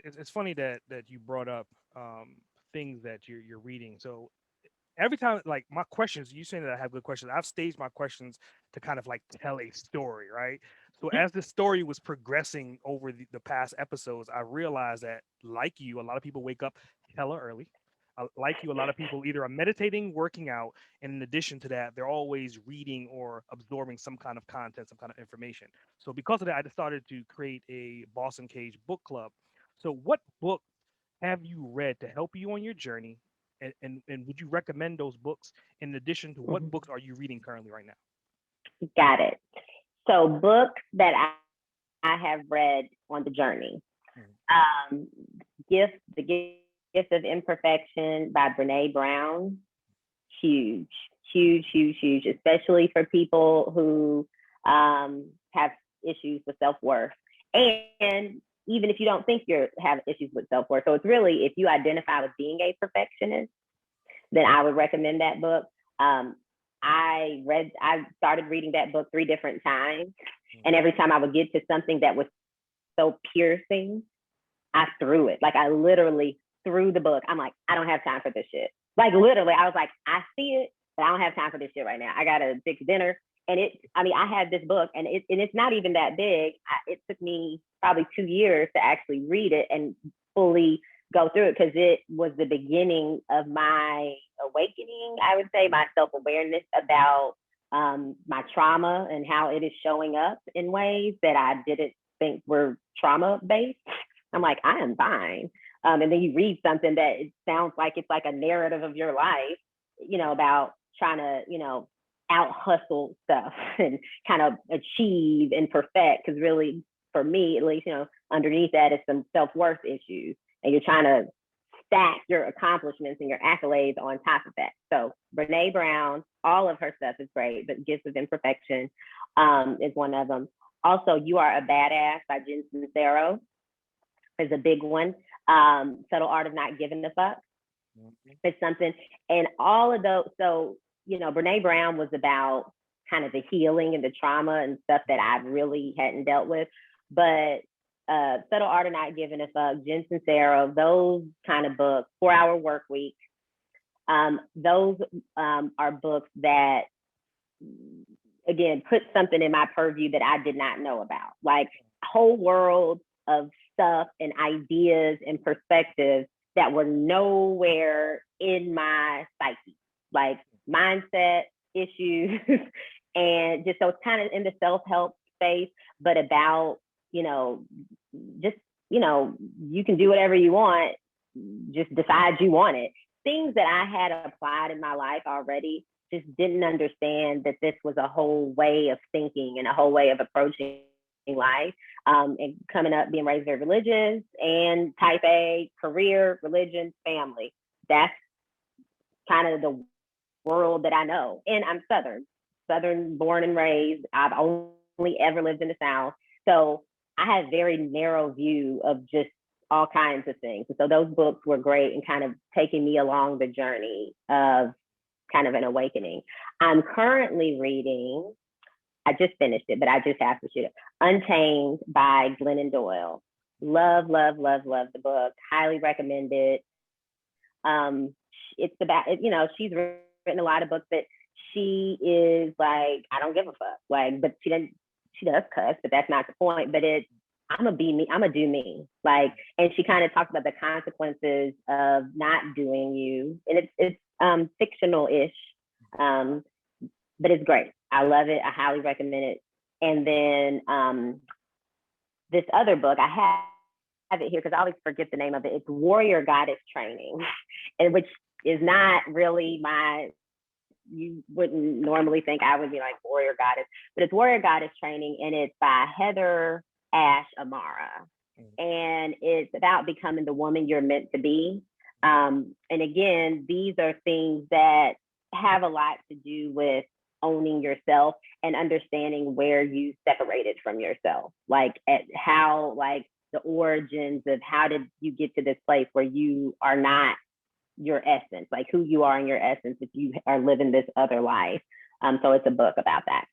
It's funny that you brought up things that you're reading. So every time, like my questions, you saying that I have good questions. I've staged my questions to kind of like tell a story, right? So as the story was progressing over the past episodes, I realized that, like you, a lot of people wake up hella early. Like you, a lot of people either are meditating, working out, and in addition to that, they're always reading or absorbing some kind of content, some kind of information. So because of that, I just started to create a Boston Cage book club. So what book have you read to help you on your journey? And would you recommend those books in addition to what Mhm. books are you reading currently right now? Got it. So books that I have read on the journey. Mhm. The Gift of Imperfection by Brene Brown. Huge, huge, especially for people who have issues with self worth. And even if you don't think you have issues with self worth. So it's really, if you identify with being a perfectionist, then I would recommend that book. Um, I started reading that book 3 different times. Mhm. And every time I would get to something that was so piercing, I threw it. Like I literally threw the book. I'm like, I don't have time for this shit. Like literally, I was like, I see it, but I don't have time for this shit right now. I gotta fix dinner. And I mean, I had this book, and it's not even that big. It took me probably 2 years to actually read it and fully go through it because it was the beginning of my awakening. I would say my self awareness about my trauma and how it is showing up in ways that I didn't think were trauma based. I'm like, I am fine. And then you read something that it sounds like it's like a narrative of your life, about trying to, out hustle stuff and kind of achieve and perfect. Because really, for me, at least, underneath that is some self worth issues. And you're trying to stack your accomplishments and your accolades on top of that. So Brene Brown, all of her stuff is great, but Gifts of Imperfection is one of them. Also, You Are a Badass by Jen Sincero is a big one. Subtle Art of Not Giving a Fuck Mhm. is something. And all of those, so, Brene Brown was about kind of the healing and the trauma and stuff that I really hadn't dealt with. But Subtle Art of Not Giving a Fuck, Jen Sincero, those kind of books, 4 Hour Work Week, those are books that again put something in my purview that I did not know about, like a whole world of stuff and ideas and perspectives that were nowhere in my psyche, like mindset issues. And just so it's kind of in the self-help space, but about, you know, just, you can do whatever you want, just decide you want it. Things that I had applied in my life already, just didn't understand that this was a whole way of thinking and a whole way of approaching life. And coming up, being raised very religious and type A, career, religion, family. That's kind of the world that I know. And I'm Southern born and raised. I've only ever lived in the South. So I had a very narrow view of just all kinds of things. And so those books were great and kind of taking me along the journey of kind of an awakening. I'm currently reading, I just finished it, but I just have to shoot it. Untamed by Glennon Doyle. Love, love, love, love the book. Highly recommend it. It's about, she's written a lot of books, but she is like, I don't give a fuck. Like, but she does cuss, but that's not the point. But I'm gonna be me. I'm gonna do me. Like, and she kind of talks about the consequences of not doing you, and it's fictional ish, um, but it's great. I love it. I highly recommend it. And then this other book, I have it here because I always forget the name of it. It's Warrior Goddess Training, and which is not really you wouldn't normally think I would be like Warrior Goddess, but it's Warrior Goddess Training, and it's by Heather Ash Amara. Mhm. And it's about becoming the woman you're meant to be. And again, these are things that have a lot to do with owning yourself and understanding where you separated from yourself, like at how, like the origins of how did you get to this place where you are not your essence, like who you are in your essence if you are living this other life. So it's a book about that.